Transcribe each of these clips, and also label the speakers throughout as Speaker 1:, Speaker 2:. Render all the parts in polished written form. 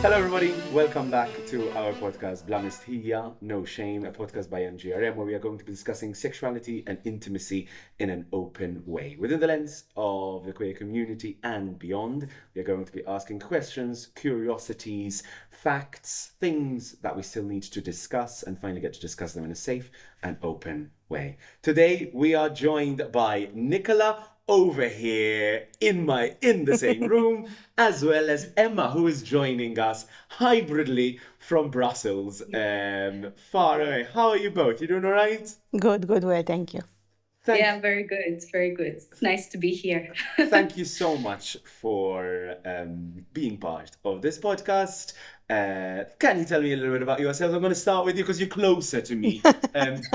Speaker 1: Hello everybody, welcome back to our podcast Mistħija, No Shame, a podcast by NGRM where we are going to be discussing sexuality and intimacy in an open way. Within the lens of the queer community and beyond, we are going to be asking questions, curiosities, facts, things that we still need to discuss and finally get to discuss them in a safe and open way. Today we are joined by Nicola over here in the same room, as well as Emma, who is joining us hybridly from Brussels, far away. How are you both? You doing all right?
Speaker 2: Good, well, thank you.
Speaker 3: Yeah, very good, very good. It's nice to be here.
Speaker 1: Thank you so much for being part of this podcast. Can you tell me a little bit about yourself? I'm going to start with you because you're closer to me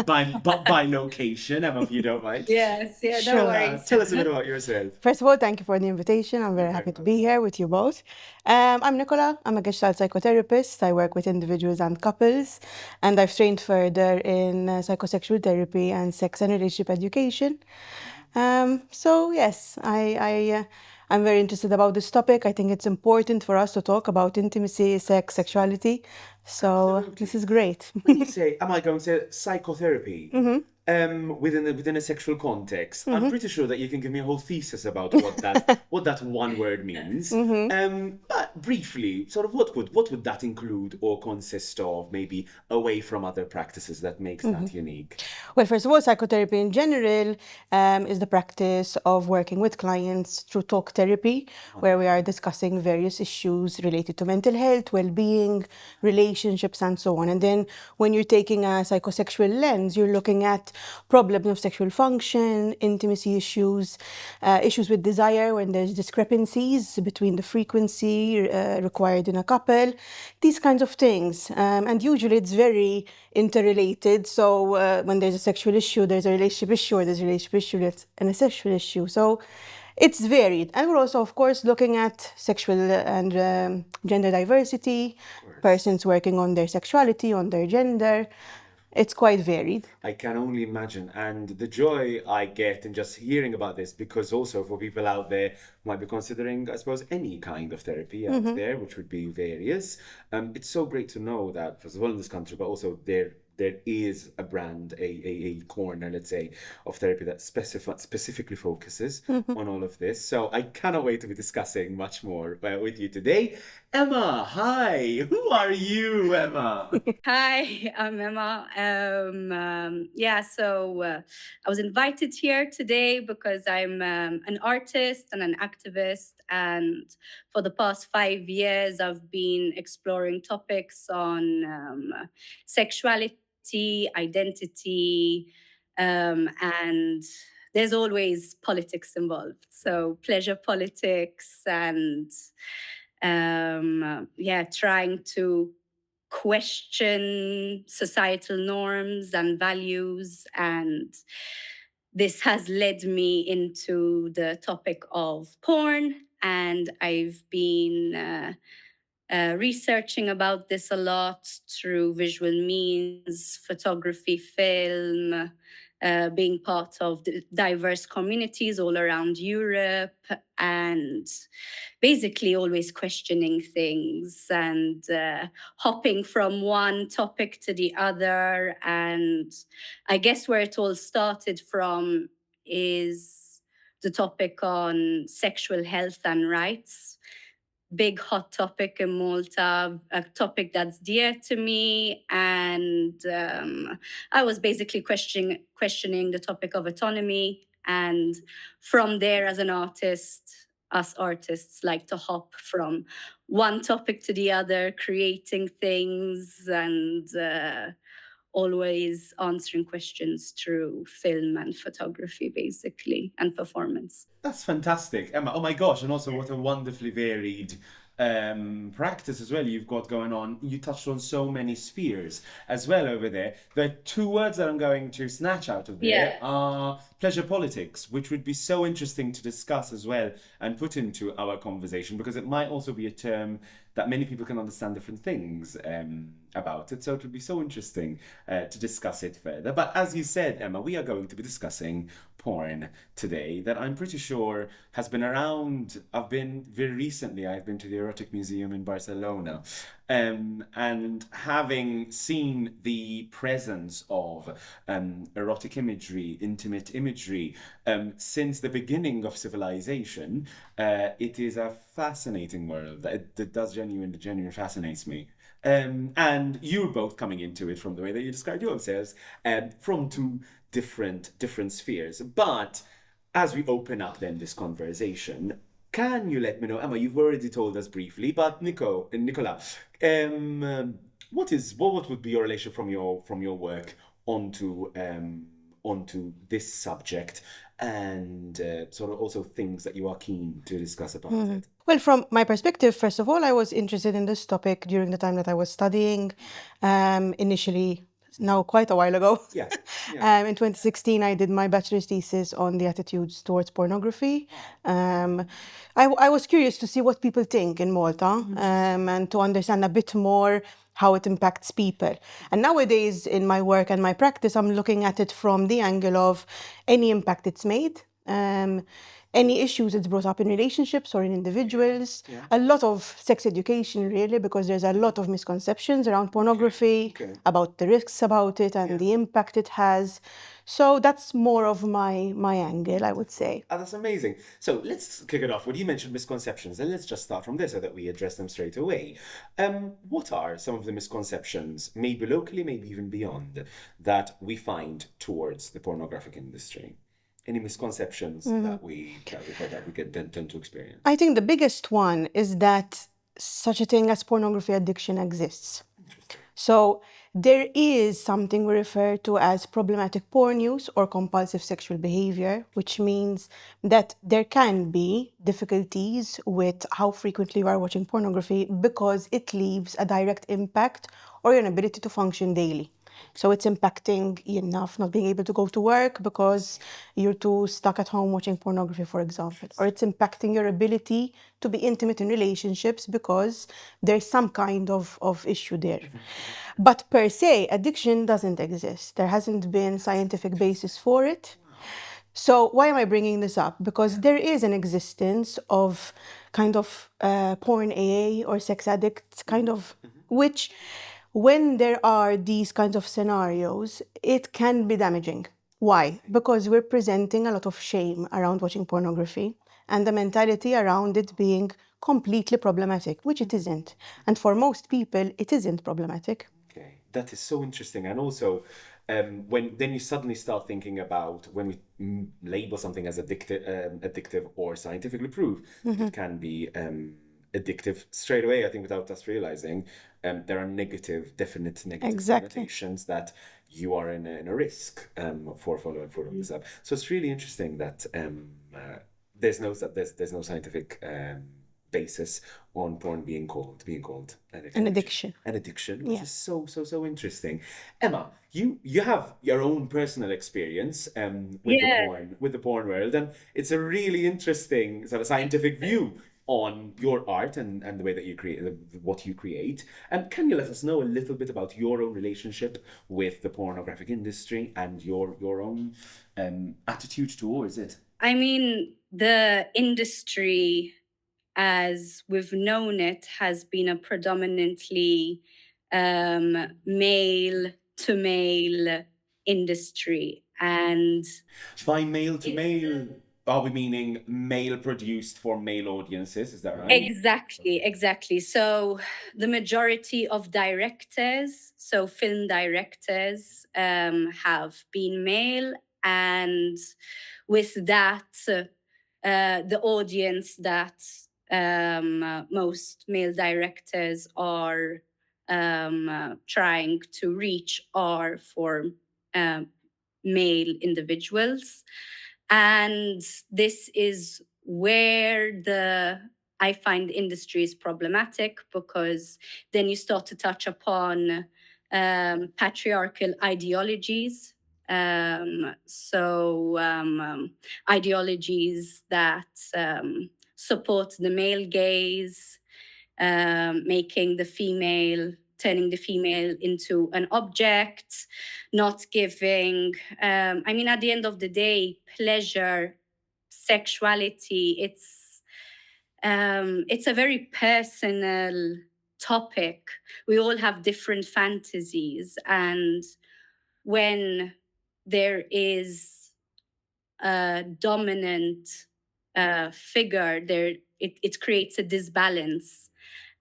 Speaker 1: by location, Emma, if you don't mind.
Speaker 3: Yes, yeah,
Speaker 2: Sure.
Speaker 3: no worries.
Speaker 1: Tell us a bit about yourself.
Speaker 2: First of all, thank you for the invitation. I'm very happy to be here with you both. I'm Nicola. I'm a Gestalt psychotherapist. I work with individuals and couples, and I've trained further in psychosexual therapy and sex and relationship education. So yes, I'm very interested about this topic. I think it's important for us to talk about intimacy, sex, sexuality. So
Speaker 1: Absolutely.
Speaker 2: this is great.
Speaker 1: When you say, am I going to say psychotherapy? Within a sexual context, I'm pretty sure that you can give me a whole thesis about what that one word means. But briefly, sort of what would that include or consist of, maybe away from other practices that makes that unique?
Speaker 2: Well, first of all, psychotherapy in general is the practice of working with clients through talk therapy, where we are discussing various issues related to mental health, well-being, relationships, and so on. And then when you're taking a psychosexual lens, you're looking at problems of sexual function, intimacy issues, issues with desire when there's discrepancies between the frequency required in a couple, these kinds of things. And usually it's very interrelated. So when there's a sexual issue, there's a relationship issue, or there's a relationship issue and a sexual issue. So it's varied. And we're also, of course, looking at sexual and gender diversity, persons working on their sexuality, on their gender. It's quite varied.
Speaker 1: I can only imagine. And the joy I get in just hearing about this, because also for people out there who might be considering, I suppose, any kind of therapy out there, which would be various. It's so great to know that, first of all, in this country, but also there is a brand, a corner, let's say, of therapy that specifically focuses on all of this. So I cannot wait to be discussing much more with you today. Emma, hi. Who are you, Emma?
Speaker 3: Hi, I'm Emma. So I was invited here today because I'm an artist and an activist, and for the past 5 years, I've been exploring topics on sexuality, identity, and there's always politics involved. So pleasure politics and trying to question societal norms and values. And this has led me into the topic of porn. And I've been researching about this a lot through visual means, photography, film, being part of the diverse communities all around Europe, and basically always questioning things and hopping from one topic to the other. And I guess where it all started from is the topic on sexual health and rights. Big hot topic in Malta, a topic that's dear to me. And I was basically questioning the topic of autonomy. And from there, as an artist, us artists like to hop from one topic to the other, creating things and always answering questions through film and photography, basically, and performance.
Speaker 1: That's fantastic, Emma. Oh my gosh, and also what a wonderfully varied practice as well you've got going on. You touched on so many spheres as well over there. The two words that I'm going to snatch out of there are pleasure politics, which would be so interesting to discuss as well and put into our conversation, because it might also be a term that many people can understand different things about it. So it would be so interesting to discuss it further. But as you said, Emma, we are going to be discussing porn today that I'm pretty sure has been around. I've been to the Erotic Museum in Barcelona, and having seen the presence of erotic imagery, intimate imagery, since the beginning of civilization, it is a fascinating world. It does genuinely fascinates me. And you're both coming into it from the way that you described yourselves, from two different spheres. But as we open up then this conversation, can you let me know, Emma? You've already told us briefly, but Nicola, what would be your relation from your work onto this subject, and sort of also things that you are keen to discuss about it?
Speaker 2: Well, from my perspective, first of all, I was interested in this topic during the time that I was studying. Initially, now quite a while ago.
Speaker 1: Yeah.
Speaker 2: In 2016, I did my bachelor's thesis on the attitudes towards pornography. I was curious to see what people think in Malta, and to understand a bit more how it impacts people. And nowadays, in my work and my practice, I'm looking at it from the angle of any impact it's made. Any issues it's brought up in relationships or in individuals.
Speaker 1: Yeah.
Speaker 2: A lot of sex education, really, because there's a lot of misconceptions around pornography,
Speaker 1: Okay.
Speaker 2: about the risks about it and the impact it has. So that's more of my angle, I would say.
Speaker 1: Oh, that's amazing. So let's kick it off. When you mentioned misconceptions, and let's just start from there so that we address them straight away. What are some of the misconceptions, maybe locally, maybe even beyond, that we find towards the pornographic industry? Any misconceptions that we can tend to experience?
Speaker 2: I think the biggest one is that such a thing as pornography addiction exists. So there is something we refer to as problematic porn use or compulsive sexual behavior, which means that there can be difficulties with how frequently you are watching pornography because it leaves a direct impact on your ability to function daily. So it's impacting enough not being able to go to work because you're too stuck at home watching pornography, for example. Or it's impacting your ability to be intimate in relationships because there's some kind of issue there. But per se, addiction doesn't exist. There hasn't been scientific basis for it. So why am I bringing this up? Because there is an existence of kind of porn AA or sex addicts, kind of, which when there are these kinds of scenarios, it can be damaging. Why? Because we're presenting a lot of shame around watching pornography and the mentality around it being completely problematic, which it isn't. And for most people, it isn't problematic.
Speaker 1: Okay, that is so interesting. And also, when then you suddenly start thinking about when we label something as addictive or scientifically proved, that it can be addictive straight away. I think without us realizing, there are definite negative
Speaker 2: Exactly.
Speaker 1: connotations that you are in a risk for following this up. So it's really interesting that there's no scientific basis on porn being called
Speaker 2: An addiction.
Speaker 1: An addiction, which
Speaker 2: Yeah.
Speaker 1: is so interesting. Emma, you have your own personal experience with the porn world, and it's a really interesting sort of scientific view on your art and the way that you create what you create. And can you let us know a little bit about your own relationship with the pornographic industry and your own attitude towards it?
Speaker 3: I mean, the industry, as we've known it, has been a predominantly male to male industry. And
Speaker 1: by male to male, are we meaning male produced for male audiences? Is that right?
Speaker 3: Exactly. So the majority of directors, so film directors, have been male, and with that, the audience that most male directors are trying to reach are for male individuals. And this is where I find the industry is problematic, because then you start to touch upon patriarchal ideologies. Ideologies that support the male gaze, making the female turning the female into an object, not giving, I mean, at the end of the day, pleasure, sexuality, it's a very personal topic. We all have different fantasies, and when there is a dominant figure, it creates a disbalance,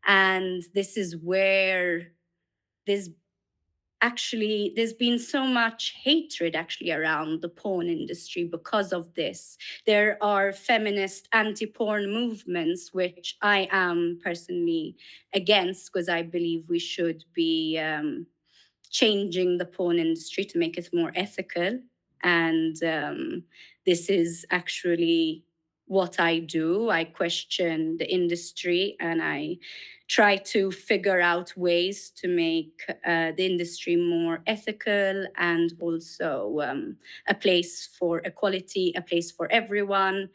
Speaker 3: and this is where there's there's been so much hatred actually around the porn industry because of this. There are feminist anti-porn movements, which I am personally against, because I believe we should be changing the porn industry to make it more ethical. And this is actually what I do. I question the industry, and I try to figure out ways to make the industry more ethical, and also a place for equality, a place for everyone,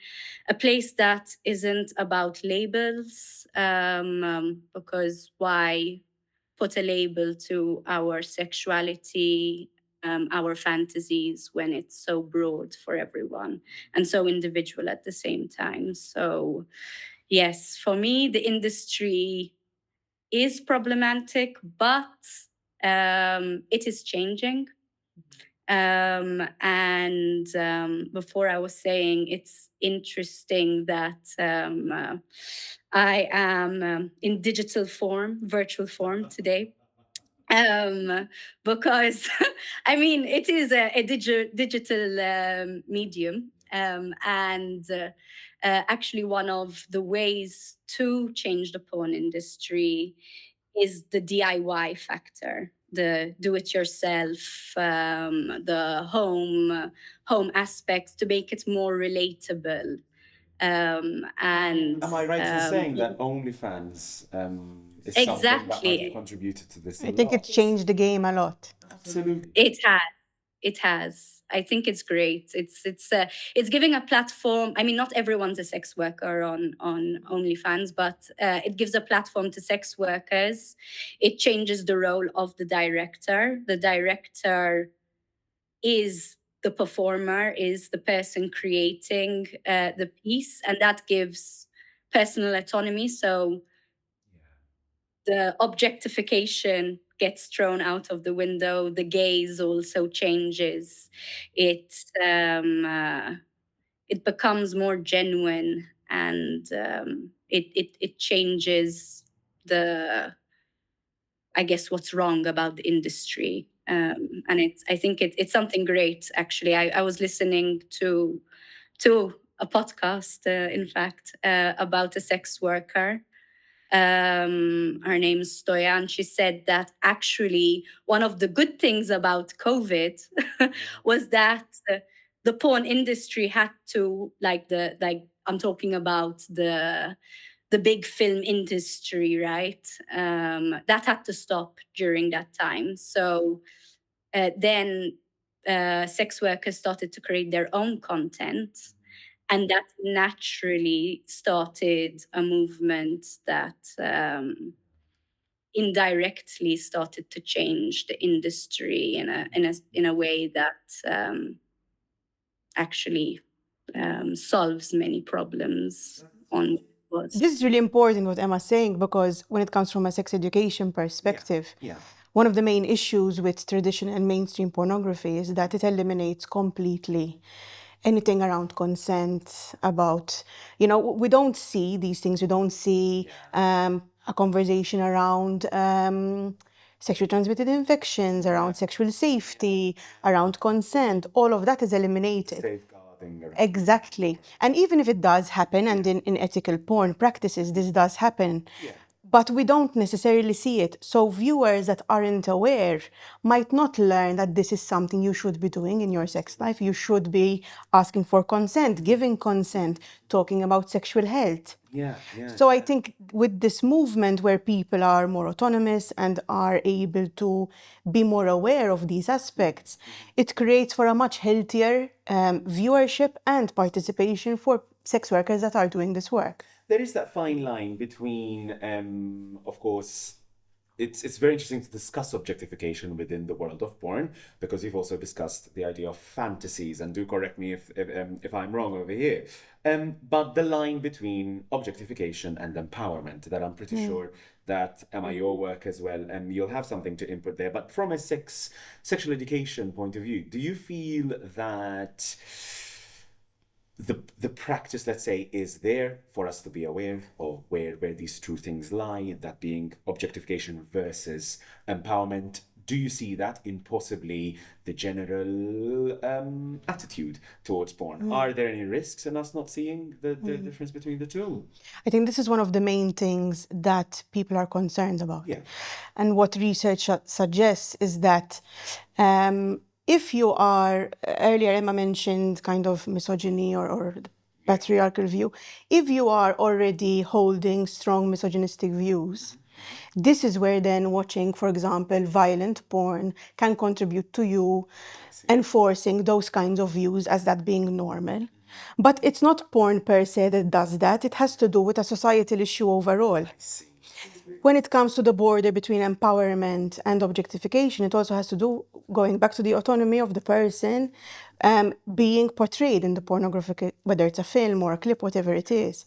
Speaker 3: a place that isn't about labels, because why put a label to our sexuality, our fantasies, when it's so broad for everyone and so individual at the same time. So, yes, for me, the industry is problematic, but it is changing. Before I was saying, it's interesting that I am in digital form, virtual form today. Because I mean, it is a digital medium, and actually one of the ways to change the porn industry is the DIY factor, the do-it-yourself, the home aspects, to make it more relatable. And
Speaker 1: Am I right in saying that OnlyFans is something that might have
Speaker 3: exactly,
Speaker 1: contributed to this?
Speaker 2: I think it's changed the game a lot.
Speaker 1: Absolutely.
Speaker 3: it has. It has. I think it's great. It's giving a platform. I mean, not everyone's a sex worker on OnlyFans, but it gives a platform to sex workers. It changes the role of the director. The director is the performer, is the person creating the piece, and that gives personal autonomy. So the objectification gets thrown out of the window. The gaze also changes. It becomes more genuine, and it changes the, I guess, what's wrong about the industry. And I think it's something great. Actually, I was listening to a podcast, in fact, about a sex worker. Her name's Stoyan. She said that actually one of the good things about COVID was that the porn industry had to, I'm talking about the big film industry, right? That had to stop during that time. So then sex workers started to create their own content. And that naturally started a movement that indirectly started to change the industry in a way that actually solves many problems on what was.
Speaker 2: This is really important what Emma's saying, because when it comes from a sex education perspective,
Speaker 1: Yeah.
Speaker 2: one of the main issues with traditional and mainstream pornography is that it eliminates completely anything around consent, about, we don't see these things. We don't see a conversation around sexually transmitted infections, around sexual safety, around consent. All of that is eliminated.
Speaker 1: Safeguarding.
Speaker 2: Exactly. And even if it does happen, and in ethical porn practices, this does happen,
Speaker 1: Yeah.
Speaker 2: but we don't necessarily see it. So viewers that aren't aware might not learn that this is something you should be doing in your sex life. You should be asking for consent, giving consent, talking about sexual health.
Speaker 1: Yeah.
Speaker 2: So I think with this movement where people are more autonomous and are able to be more aware of these aspects, it creates for a much healthier viewership and participation for sex workers that are doing this work.
Speaker 1: There is that fine line between, of course, it's very interesting to discuss objectification within the world of porn, because you've also discussed the idea of fantasies, and do correct me if I'm wrong over here. But the line between objectification and empowerment, that I'm pretty sure that, Emma, your work as well, and you'll have something to input there. But from a sexual education point of view, do you feel that the practice, let's say, is there for us to be aware of where these two things lie, that being objectification versus empowerment? Do you see that in possibly the general attitude towards porn? Are there any risks in us not seeing the difference between the two?
Speaker 2: I think this is one of the main things that people are concerned about.
Speaker 1: Yeah.
Speaker 2: And what research suggests is that if you are, earlier Emma mentioned kind of misogyny or the patriarchal view, if you are already holding strong misogynistic views, this is where then watching, for example, violent porn can contribute to you enforcing those kinds of views as that being normal. But it's not porn per se that does that. It has to do with a societal issue overall. When it comes to the border between empowerment and objectification, it also has to do, going back to the autonomy of the person being portrayed in the pornographic, whether it's a film or a clip, whatever it is.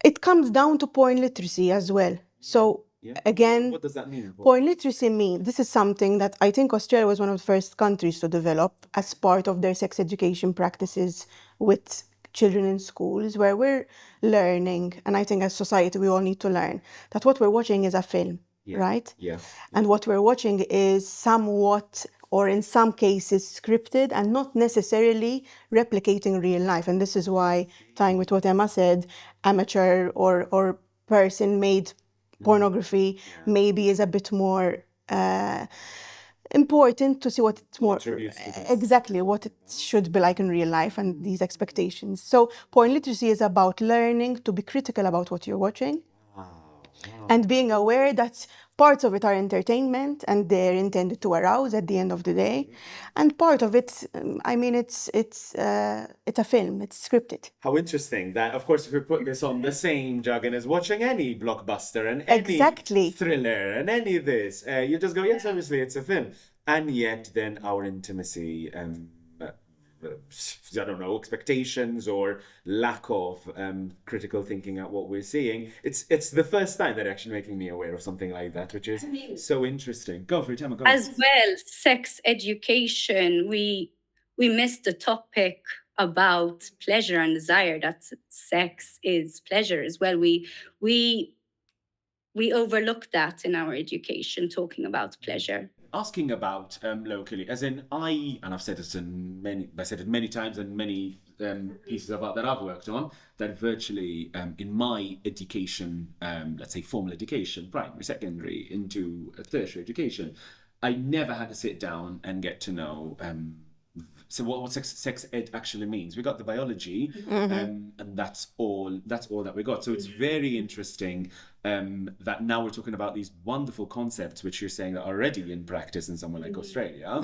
Speaker 2: It comes down to porn literacy as well. So again,
Speaker 1: What does that mean?
Speaker 2: porn literacy means, this is something that I think Australia was one of the first countries to develop as part of their sex education practices with children in schools, where we're learning, and I think as society we all need to learn, that what we're watching is a film, right?
Speaker 1: Yeah.
Speaker 2: And what we're watching is somewhat, or in some cases, scripted and not necessarily replicating real life. And this is why, tying with what Emma said, amateur or person-made pornography maybe is a bit more important to see what it's more exactly what it should be like in real life and these expectations. So porn literacy is about learning to be critical about what you're watching and being aware that parts of it are entertainment and they're intended to arouse at the end of the day, and part of it, I mean, it's a film, it's scripted.
Speaker 1: How interesting that, of course, if we put this on the same jargon as watching any blockbuster and any
Speaker 2: Exactly.
Speaker 1: thriller and any of this, you just go, yes, obviously it's a film. And yet then our intimacy, I don't know, expectations or lack of critical thinking at what we're seeing. It's the first time that actually making me aware of something like that, which is so interesting. Go for it, Emma. Go on.
Speaker 3: As well, sex education, we missed the topic about pleasure and desire, that sex is pleasure as well. We overlook that in our education, talking about pleasure.
Speaker 1: Asking about locally, as in and I've said this I said it many times in many pieces of art that I've worked on, that virtually in my education, let's say formal education, primary, secondary, into tertiary education, I never had to sit down and get to know so what sex ed actually means. We got the biology, and that's all that we got. So it's very interesting that now we're talking about these wonderful concepts, which you're saying are already in practice in somewhere like Australia,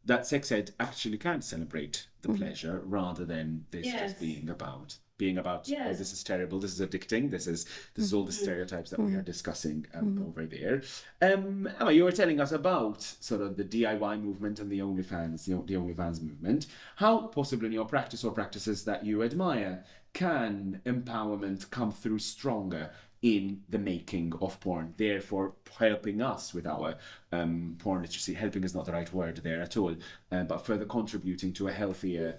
Speaker 1: that sex ed actually can celebrate the pleasure rather than this just being about oh, this is terrible, this is addicting, this is all the stereotypes that we are discussing over there. Emma, you were telling us about sort of the DIY movement and the OnlyFans movement. How possibly in your practice or practices that you admire can empowerment come through stronger in the making of porn, therefore helping us with our porn literacy? Helping is not the right word there at all, but further contributing to a healthier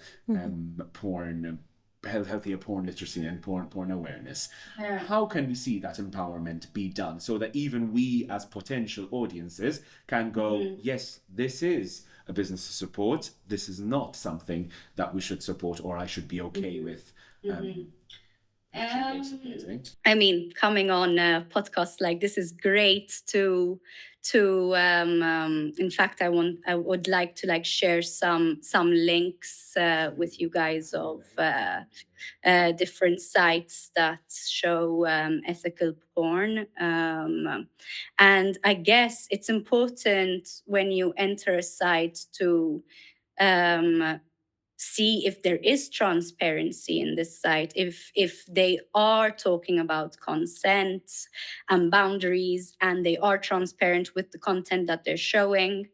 Speaker 1: healthier porn literacy and porn awareness. How can we see that empowerment be done so that even we as potential audiences can go, yes, this is a business to support, this is not something that we should support or I should be okay with?
Speaker 3: I mean, coming on a podcast like this is great to in fact I would like to like share some links with you guys of different sites that show ethical porn, and I guess it's important when you enter a site to see if there is transparency in this site, if they are talking about consent and boundaries, and they are transparent with the content that they're showing.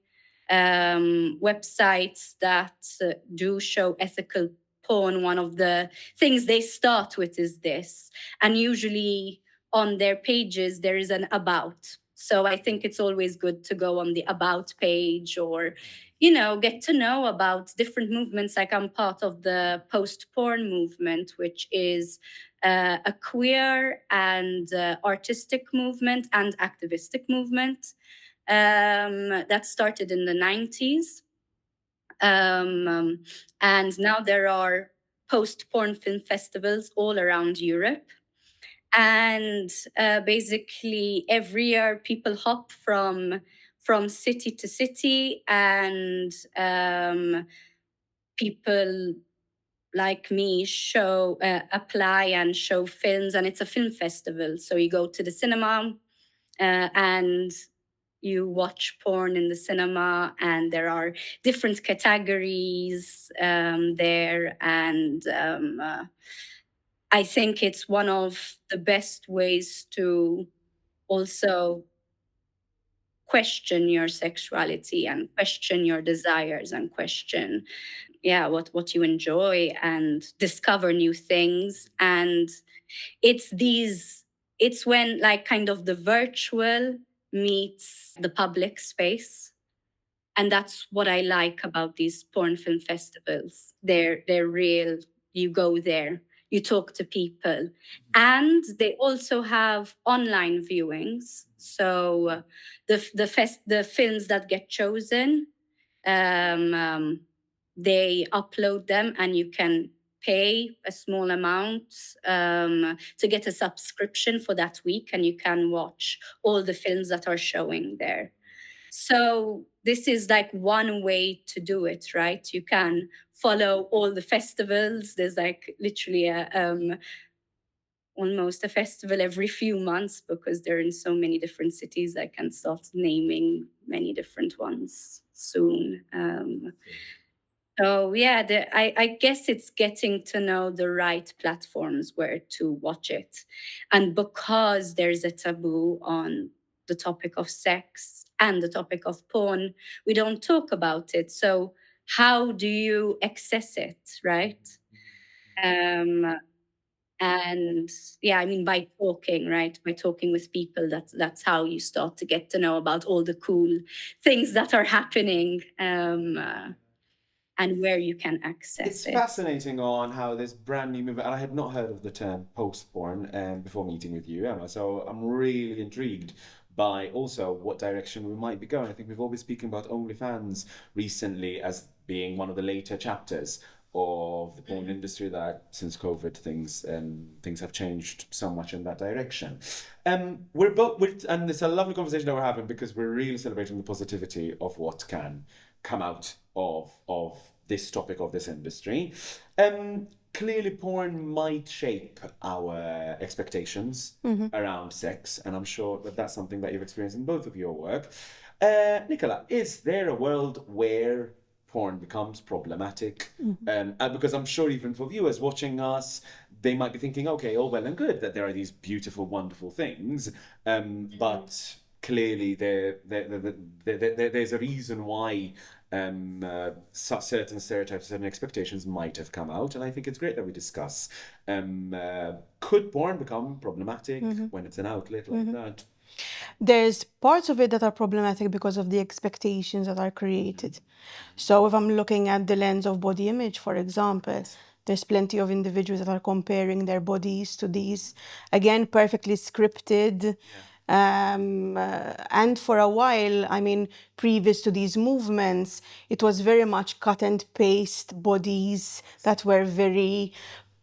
Speaker 3: Websites that do show ethical porn, one of the things they start with is this. And usually on their pages, there is an about. So I think it's always good to go on the about page, or, get to know about different movements. Like I'm part of the post-porn movement, which is a queer and artistic movement and activistic movement that started in the 90s. And now there are post-porn film festivals all around Europe. And basically every year people hop from city to city, and people like me apply and show films, and it's a film festival. So you go to the cinema and you watch porn in the cinema, and there are different categories there. And I think it's one of the best ways to also question your sexuality and question your desires and question what you enjoy and discover new things. And it's when like kind of the virtual meets the public space. And that's what I like about these porn film festivals. They're real. You go there, you talk to people, and they also have online viewings. So the films that get chosen, um, they upload them, and you can pay a small amount to get a subscription for that week, and you can watch all the films that are showing there. So this is like one way to do it, right? You can follow all the festivals. There's like literally almost a festival every few months, because they're in so many different cities. I can start naming many different ones soon. So yeah, I guess it's getting to know the right platforms where to watch it. And because there's a taboo on the topic of sex and the topic of porn, we don't talk about it. So how do you access it, right? Um, and yeah, I mean, by talking, right? By talking with people, that's how you start to get to know about all the cool things that are happening. And where you can access
Speaker 1: It's
Speaker 3: it.
Speaker 1: fascinating on how this brand new movement, and I had not heard of the term post-porn before meeting with you, Emma. So I'm really intrigued by also what direction we might be going. I think we've all been speaking about OnlyFans recently as being one of the later chapters of the porn industry, that since COVID things have changed so much in that direction. And it's a lovely conversation that we're having, because we're really celebrating the positivity of what can come out of this topic of this industry. Clearly, porn might shape our expectations around sex, and I'm sure that that's something that you've experienced in both of your work. Nicola, is there a world where porn becomes problematic? Because I'm sure even for viewers watching us, they might be thinking, okay, all well and good that there are these beautiful, wonderful things, but clearly there's a reason why certain stereotypes, certain expectations might have come out, and I think it's great that we discuss. Could porn become problematic when it's an outlet like that?
Speaker 2: There's parts of it that are problematic because of the expectations that are created. So if I'm looking at the lens of body image, for example, there's plenty of individuals that are comparing their bodies to these, again, perfectly scripted. And for a while, I mean, previous to these movements, it was very much cut and paste bodies that were very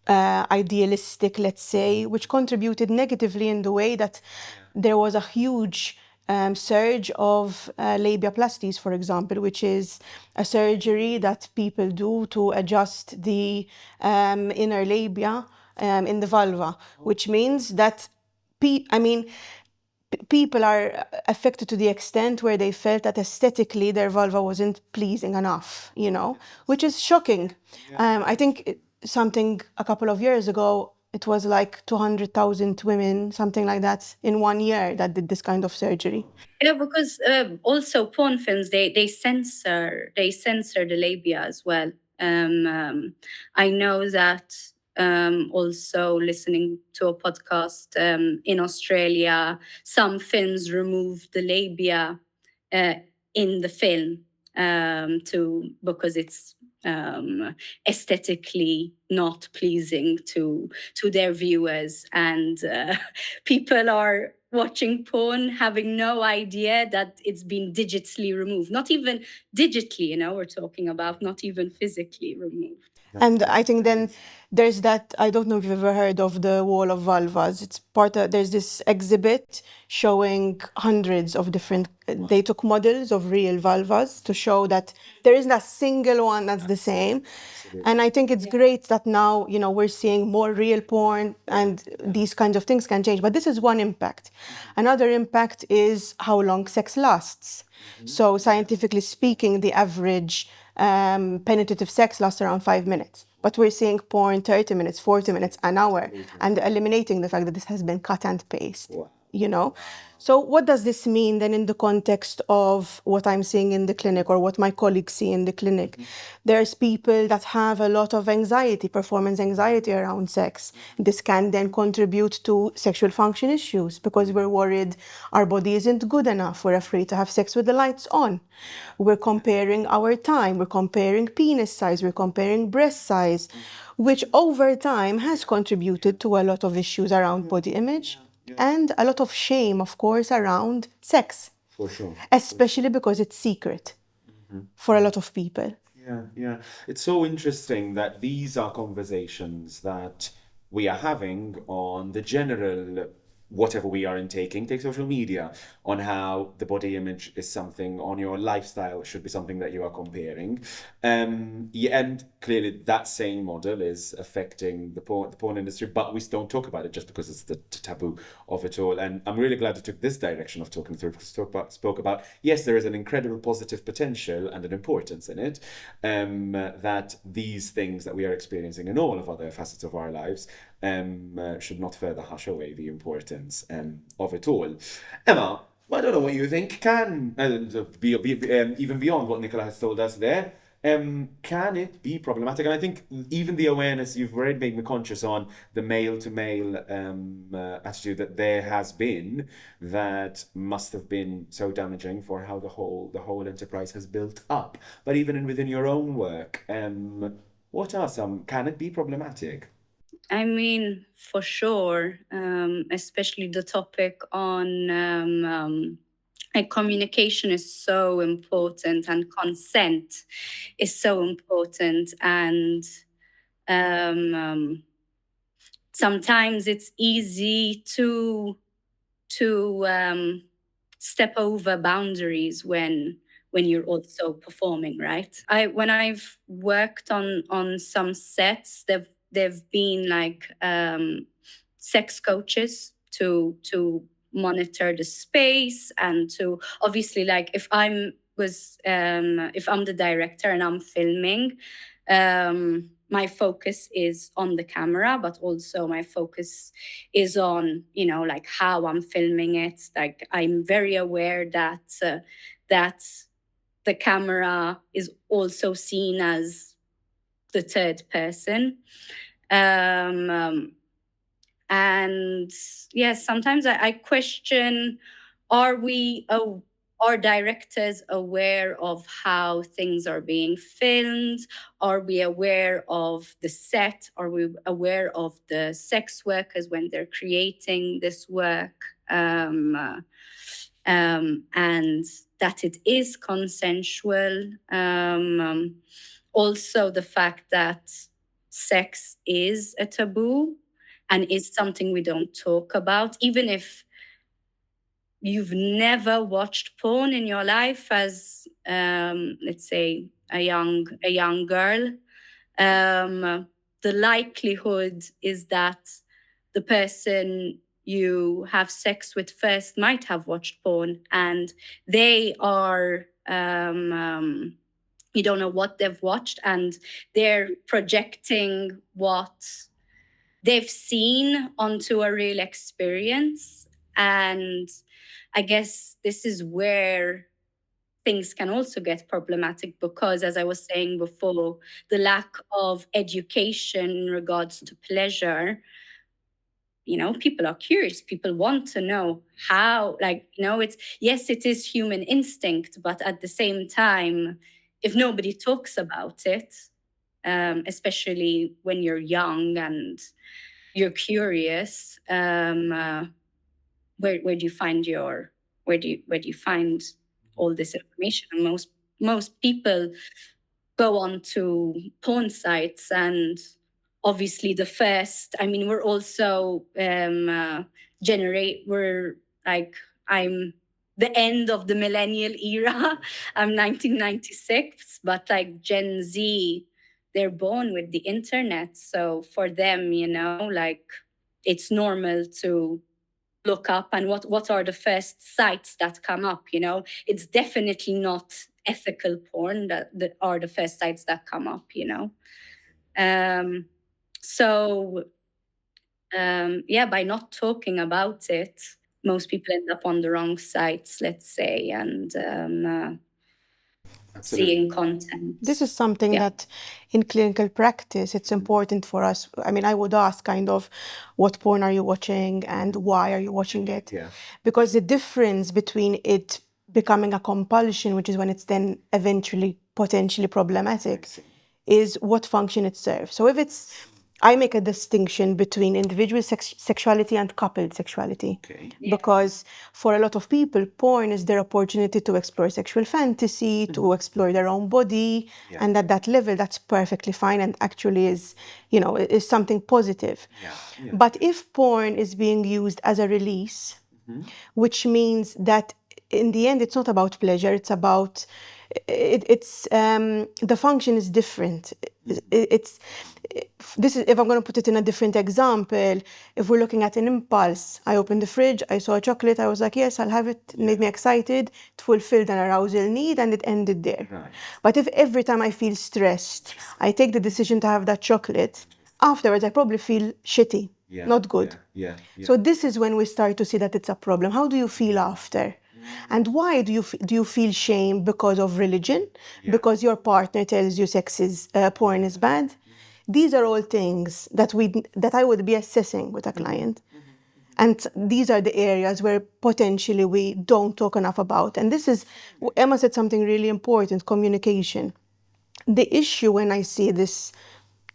Speaker 2: idealistic, let's say, which contributed negatively in the way that there was a huge surge of labiaplasties, for example, which is a surgery that people do to adjust the inner labia in the vulva, which means that, people are affected to the extent where they felt that aesthetically their vulva wasn't pleasing enough, which is shocking. I think something a couple of years ago, it was like 200,000 women, something like that, in 1 year that did this kind of surgery.
Speaker 3: Yeah, because also porn films they censor the labia as well. I know that also listening to a podcast in Australia, some films remove the labia in the film because it's aesthetically not pleasing to their viewers, and people are watching porn having no idea that it's been digitally removed. Not even digitally, we're talking about not even physically removed.
Speaker 2: And I think then there's that, I don't know if you've ever heard of the Wall of Vulvas. It's there's this exhibit showing hundreds of different, they took models of real vulvas to show that there isn't a single one that's the same. And I think it's great that now, we're seeing more real porn and these kinds of things can change. But this is one impact. Another impact is how long sex lasts. So scientifically speaking, the average penetrative sex lasts around 5 minutes. But we're seeing porn 30 minutes, 40 minutes, an hour, and eliminating the fact that this has been cut and paste. So what does this mean then in the context of what I'm seeing in the clinic or what my colleagues see in the clinic? There's people that have a lot of anxiety, performance anxiety around sex. This can then contribute to sexual function issues because we're worried our body isn't good enough. We're afraid to have sex with the lights on. We're comparing our time. We're comparing penis size. We're comparing breast size, which over time has contributed to a lot of issues around body image. And a lot of shame, of course, around sex.
Speaker 1: For sure.
Speaker 2: Especially because it's secret for a lot of people.
Speaker 1: Yeah. It's so interesting that these are conversations that we are having on the general, whatever we are intaking, take social media, on how the body image is something on your lifestyle should be something that you are comparing. And clearly that same model is affecting the porn industry, but we don't talk about it just because it's the taboo of it all. And I'm really glad you took this direction of talking through, because spoke about, yes, there is an incredible positive potential and an importance in it, that these things that we are experiencing in all of other facets of our lives should not further hush away the importance of it all. Emma, I don't know what you think. Can even beyond what Nicola has told us there, can it be problematic? And I think even the awareness you've already made me conscious on the male-to-male attitude that there has been, that must have been so damaging for how the whole enterprise has built up. But even within your own work, what are some? Can it be problematic?
Speaker 3: I mean, for sure, especially the topic on communication is so important, and consent is so important. And sometimes it's easy to step over boundaries when you're also performing, right? When I've worked on some sets, they've been like sex coaches to monitor the space, and to obviously, like, if I'm the director and I'm filming, my focus is on the camera, but also my focus is on, like, how I'm filming it. Like, I'm very aware that that the camera is also seen as the third person. And yes, sometimes I question, are are directors aware of how things are being filmed? Are we aware of the set? Are we aware of the sex workers when they're creating this work? And that it is consensual. Also, the fact that sex is a taboo and is something we don't talk about, even if you've never watched porn in your life as, let's say, a young girl. The likelihood is that the person you have sex with first might have watched porn, and they are you don't know what they've watched, and they're projecting what they've seen onto a real experience. And I guess this is where things can also get problematic, because, as I was saying before, the lack of education in regards to pleasure, people are curious, people want to know how, it's, yes, it is human instinct, but at the same time, if nobody talks about it, especially when you're young and you're curious, where do you find where do you find all this information? And most people go on to porn sites, and obviously the first, I mean, we're also we're like, I'm the end of the millennial era. I'm 1996, but like Gen Z, they're born with the internet, so for them, like, it's normal to look up, and what are the first sites that come up. It's definitely not ethical porn that are the first sites that come up. So yeah, by not talking about it, most people end up on the wrong sites, let's say, and seeing content.
Speaker 2: This is something that in clinical practice, it's important for us. I mean, I would ask kind of, what porn are you watching and why are you watching it?
Speaker 1: Yeah.
Speaker 2: Because the difference between it becoming a compulsion, which is when it's then eventually potentially problematic, is what function it serves. So if it's, I make a distinction between individual sexuality and coupled sexuality.
Speaker 1: Okay.
Speaker 2: Because for a lot of people, porn is their opportunity to explore sexual fantasy, to explore their own body.
Speaker 1: Yeah.
Speaker 2: And at that level, that's perfectly fine and actually is, is something positive.
Speaker 1: Yeah.
Speaker 2: But if porn is being used as a release, which means that in the end, it's not about pleasure, it's about, the function is different. This is, if I'm going to put it in a different example, if we're looking at an impulse, I opened the fridge, I saw a chocolate, I was like, yes, I'll have it. It made me excited, it fulfilled an arousal need, and it ended there.
Speaker 1: Right.
Speaker 2: But if every time I feel stressed, I take the decision to have that chocolate, afterwards I probably feel shitty, not good.
Speaker 1: Yeah.
Speaker 2: So this is when we start to see that it's a problem. How do you feel after? And why do you feel shame? Because of religion? Because your partner tells you porn is bad? These are all things that I would be assessing with a client. And these are the areas where potentially we don't talk enough about. And this is, Emma said something really important, communication. The issue when I see this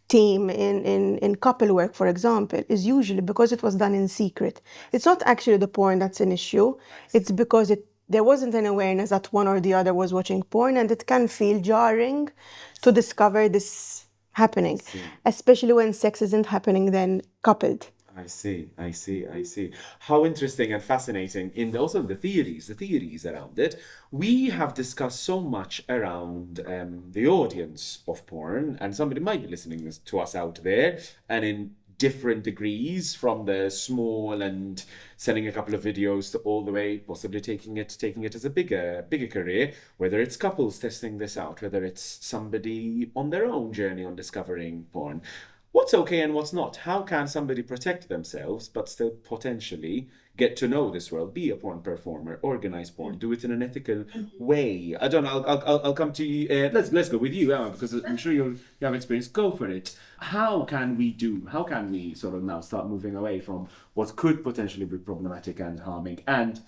Speaker 2: theme in couple work, for example, is usually because it was done in secret. It's not actually the porn that's an issue. It's because there wasn't an awareness that one or the other was watching porn, and it can feel jarring to discover this happening, especially when sex isn't happening then coupled.
Speaker 1: I see. How interesting and fascinating. Also the theories around it. We have discussed so much around the audience of porn, and somebody might be listening to us out there, and in different degrees, from the small and sending a couple of videos to all the way possibly taking it as a bigger career, whether it's couples testing this out, whether it's somebody on their own journey on discovering porn. What's okay and what's not? How can somebody protect themselves but still potentially get to know this world, be a porn performer, organize porn, do it in an ethical way? I don't know. I'll come to you. Let's go with you, Emma, because I'm sure you have experience. Go for it. How can we sort of now start moving away from what could potentially be problematic and harming, and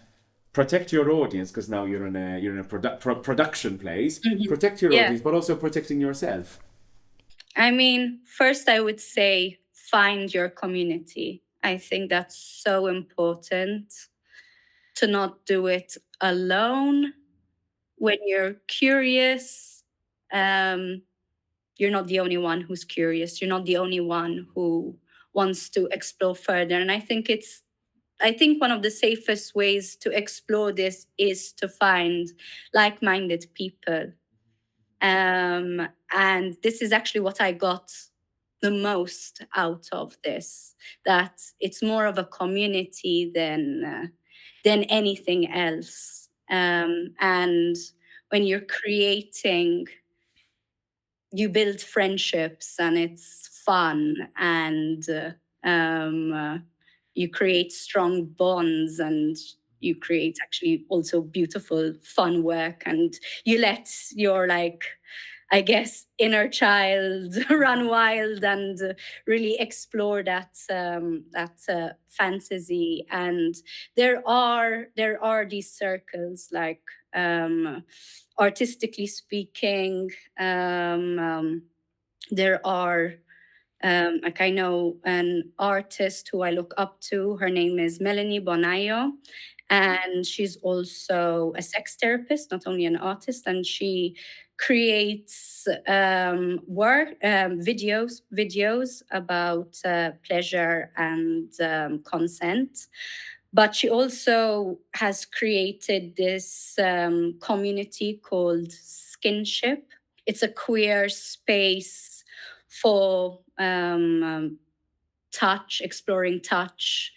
Speaker 1: protect your audience, because now you're in a production place. Protect your audience, but also protecting yourself.
Speaker 3: I mean, first I would say find your community. I think that's so important to not do it alone. When you're curious, you're not the only one who's curious. You're not the only one who wants to explore further. And I think one of the safest ways to explore this is to find like-minded people. And this is actually what I got the most out of this, that it's more of a community than anything else. And when you're creating, you build friendships and it's fun, and you create strong bonds, and you create actually also beautiful fun work, and you let your, like, I guess, inner child run wild and really explore that fantasy. And there are these circles, like, artistically speaking, there are, like, I know an artist who I look up to. Her name is Melanie Bonayo, and she's also a sex therapist, not only an artist. And she creates videos about pleasure and consent. But she also has created this community called Skinship. It's a queer space for touch, exploring touch,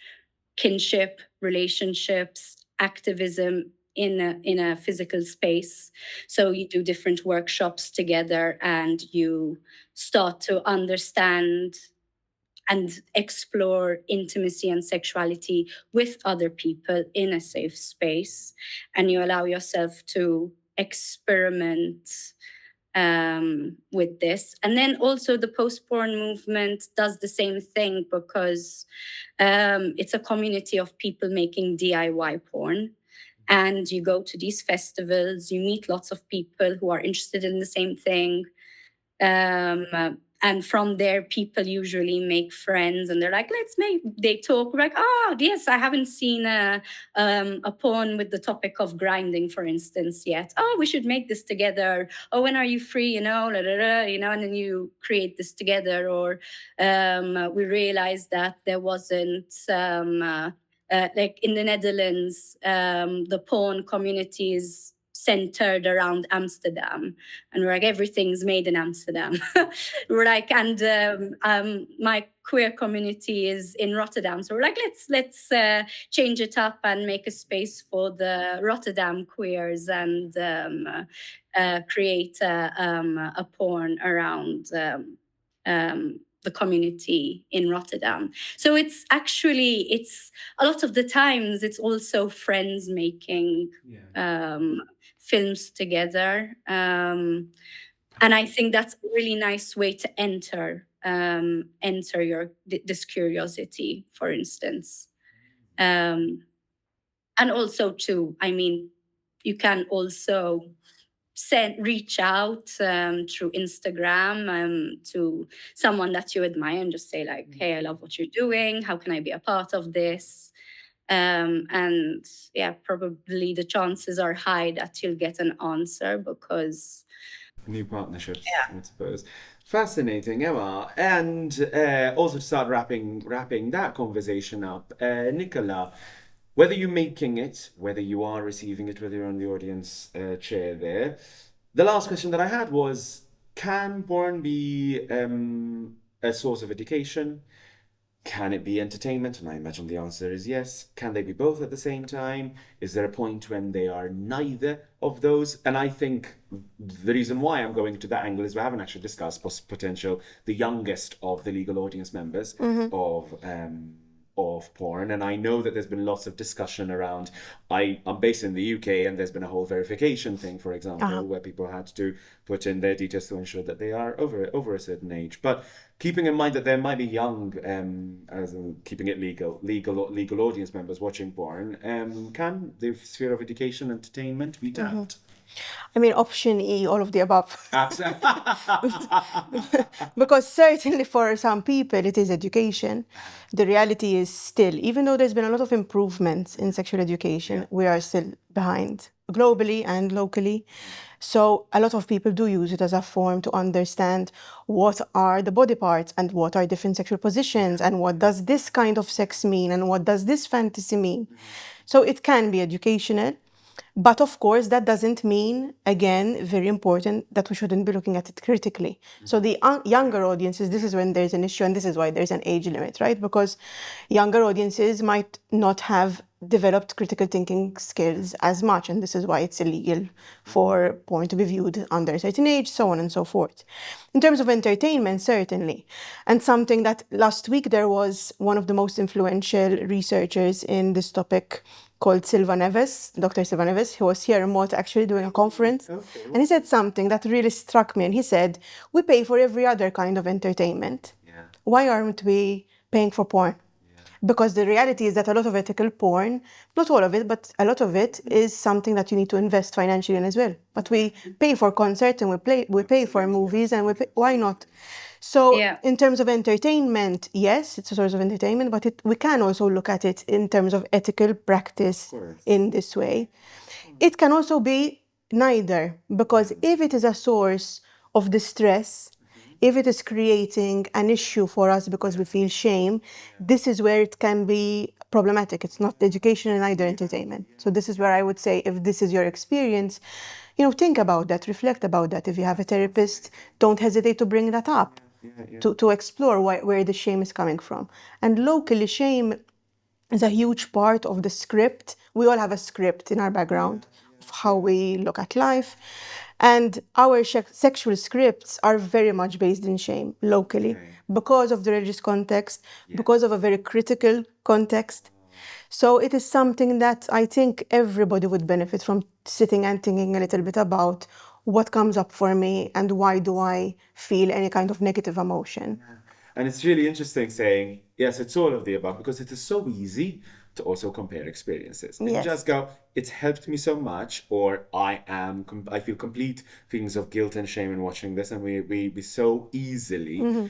Speaker 3: kinship, relationships, activism in a physical space. So you do different workshops together, and you start to understand and explore intimacy and sexuality with other people in a safe space, and you allow yourself to experiment with this. And then also the post-porn movement does the same thing, because it's a community of people making DIY porn. And you go to these festivals, you meet lots of people who are interested in the same thing. And from there, people usually make friends, and they're like, they talk, we're like, oh, yes, I haven't seen a porn with the topic of grinding, for instance, yet. Oh, we should make this together. Oh, when are you free? And then you create this together. Or we realized that there wasn't, like in the Netherlands, the porn community is centered around Amsterdam, and we're like, everything's made in Amsterdam. We're like, and my queer community is in Rotterdam, so we're like, let's change it up and make a space for the Rotterdam queers, and create a porn around the community in Rotterdam. So it's a lot of the times it's also friends making films together. And I think that's a really nice way to enter this curiosity, for instance. And also too, I mean, you can also reach out through Instagram to someone that you admire, and just say, like, hey, I love what you're doing. How can I be a part of this? And yeah, probably the chances are high that you'll get an answer, because
Speaker 1: new partnerships, I suppose. Fascinating, Emma. And also to start wrapping that conversation up, Nicola, whether you're making it, whether you are receiving it, whether you're on the audience chair there, the last question that I had was, can porn be a source of education? Can it be entertainment? And I imagine the answer is yes. Can they be both at the same time? Is there a point when they are neither of those? And I think the reason why I'm going to that angle is we haven't actually discussed the youngest of the legal audience members of porn. And I know that there's been lots of discussion around, I'm based in the UK, and there's been a whole verification thing, for example, where people had to put in their details to ensure that they are over a certain age. But keeping in mind that there might be young, as in keeping it legal audience members watching porn, can the sphere of education and entertainment be tapped?
Speaker 2: I mean, option E, all of the above.
Speaker 1: Absolutely.
Speaker 2: Because certainly for some people it is education. The reality is still, even though there's been a lot of improvements in sexual education, we are still behind globally and locally. So a lot of people do use it as a form to understand what are the body parts and what are different sexual positions and what does this kind of sex mean and what does this fantasy mean. So it can be educational. But of course, that doesn't mean, again, very important, that we shouldn't be looking at it critically. So the younger audiences, this is when there's an issue, and this is why there's an age limit, right? Because younger audiences might not have developed critical thinking skills as much, and this is why it's illegal for porn to be viewed under a certain age, so on and so forth. In terms of entertainment, certainly. And something that last week there was one of the most influential researchers in this topic called Silva Neves, Dr. Silva Neves, who was here in Malta actually doing a conference.
Speaker 1: Okay.
Speaker 2: And he said something that really struck me. And he said, we pay for every other kind of entertainment.
Speaker 1: Yeah.
Speaker 2: Why aren't we paying for porn? Because the reality is that a lot of ethical porn, not all of it, but a lot of it is something that you need to invest financially in as well. But we pay for concerts and we pay for movies, and why not? So
Speaker 3: Yeah.
Speaker 2: in terms of entertainment, yes, it's a source of entertainment, but we can also look at it in terms of ethical practice in this way. It can also be neither, because if it is a source of distress, if it is creating an issue for us because we feel shame, this is where it can be problematic. It's not education and neither entertainment. So this is where I would say, if this is your experience, think about that, reflect about that. If you have a therapist, don't hesitate to bring that up, to explore where the shame is coming from. And locally, shame is a huge part of the script. We all have a script in our background of how we look at life. And our sexual scripts are very much based in shame locally because of the religious context, because of a very critical context. So it is something that I think everybody would benefit from sitting and thinking a little bit about what comes up for me and why do I feel any kind of negative emotion.
Speaker 1: And it's really interesting saying, yes, it's all of the above, because it is so easy to also compare experiences. And
Speaker 2: Yes.
Speaker 1: just go, it's helped me so much, or I feel complete feelings of guilt and shame in watching this, and we so easily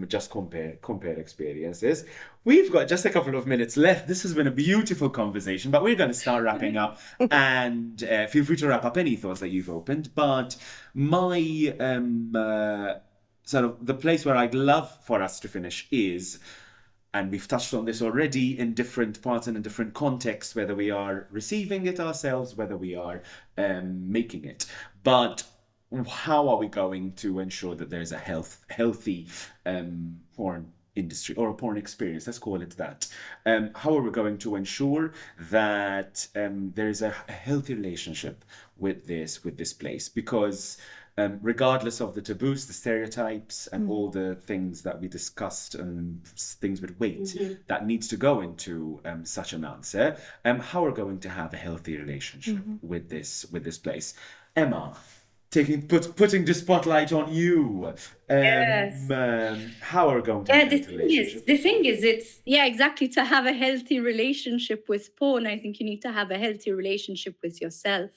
Speaker 1: just compare experiences. We've got just a couple of minutes left. This has been a beautiful conversation, but we're going to start wrapping up. And feel free to wrap up any thoughts that you've opened. But my sort of the place where I'd love for us to finish is, and we've touched on this already in different parts and in different contexts, whether we are receiving it ourselves, whether we are making it. But how are we going to ensure that there's a healthy porn industry or a porn experience? Let's call it that. How are we going to ensure that there's a healthy relationship with this place? Because regardless of the taboos, the stereotypes, and all the things that we discussed, and things with weight that needs to go into such an answer, how are we going to have a healthy relationship with this place? Emma, putting the spotlight on you.
Speaker 3: Yes.
Speaker 1: How are we going to have a healthy relationship?
Speaker 3: The thing is, it's exactly, to have a healthy relationship with porn, I think you need to have a healthy relationship with yourself,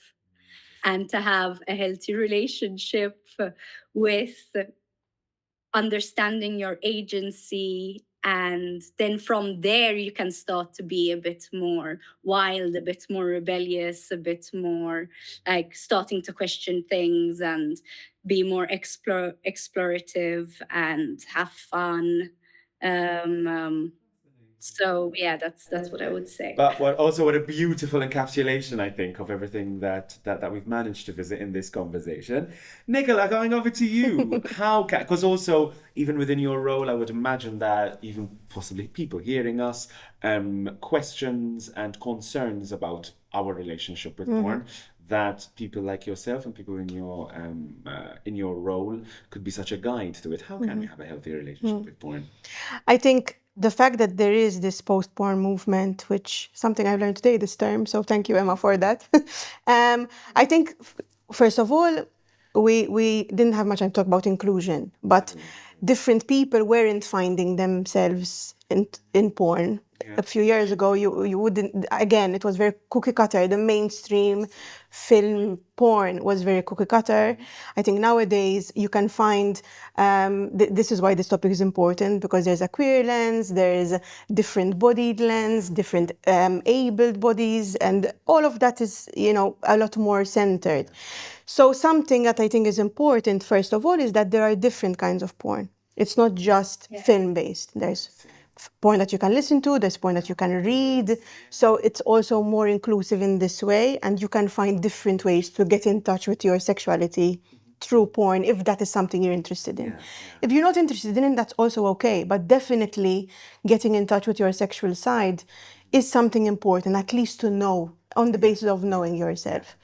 Speaker 3: and to have a healthy relationship with understanding your agency. And then from there, you can start to be a bit more wild, a bit more rebellious, a bit more like starting to question things and be more explorative and have fun. So yeah, that's what I would say.
Speaker 1: But what a beautiful encapsulation, I think, of everything that we've managed to visit in this conversation. Nicola, going over to you. Because also, even within your role, I would imagine that even possibly people hearing us, questions and concerns about our relationship with porn, that people like yourself and people in your role could be such a guide to it. How can we have a healthy relationship with porn?
Speaker 2: I think the fact that there is this post-porn movement, which something I've learned today, this term, so thank you, Emma, for that. I think, first of all, we didn't have much time to talk about inclusion, but different people weren't finding themselves in porn. A few years ago, you wouldn't, again, it was very cookie cutter. The mainstream film porn was very cookie cutter. I think nowadays you can find, this is why this topic is important, because there's a queer lens, there's a different bodied lens, different abled bodies, and all of that is, a lot more centered. So something that I think is important, first of all, is that there are different kinds of porn. It's not just film-based. There's porn that you can listen to, there's porn that you can read. So it's also more inclusive in this way, and you can find different ways to get in touch with your sexuality through porn if that is something you're interested in. If you're not interested in it, that's also okay, but definitely getting in touch with your sexual side is something important, at least to know, on the basis of knowing yourself.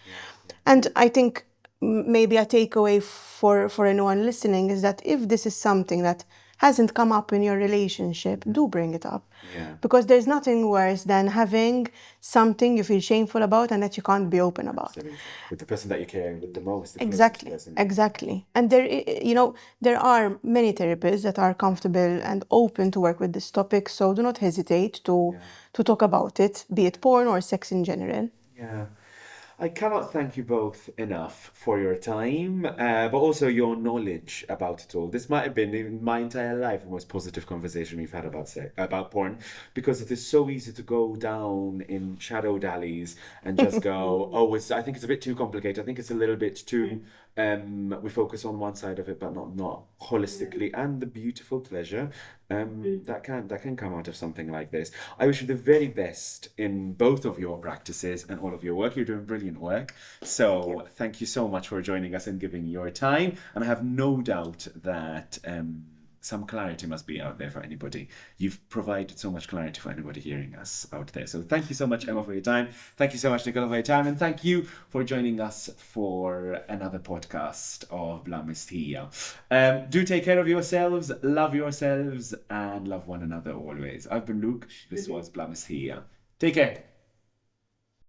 Speaker 2: And I think maybe a takeaway for anyone listening is that if this is something that hasn't come up in your relationship, do bring it up. Because there's nothing worse than having something you feel shameful about and that you can't be open about.
Speaker 1: Absolutely. With the person that you're caring with the most.
Speaker 2: Exactly. And there are many therapists that are comfortable and open to work with this topic, so do not hesitate to talk about it, be it porn or sex in general.
Speaker 1: Yeah. I cannot thank you both enough for your time, but also your knowledge about it all. This might have been, in my entire life, the most positive conversation we've had about porn, because it is so easy to go down in shadow alleys and just go, I think it's a bit too complicated. I think it's a little bit too, we focus on one side of it, but not holistically. And the beautiful pleasure that can come out of something like this. I wish you the very best in both of your practices and all of your work. You're doing brilliant work. So thank you so much for joining us and giving your time. And I have no doubt that some clarity must be out there for anybody. You've provided so much clarity for anybody hearing us out there. So thank you so much, Emma, for your time. Thank you so much, Nicola, for your time. And thank you for joining us for another podcast of Mistħija. Do take care of yourselves, love yourselves, and love one another always. I've been Luke. This was Mistħija. Take care.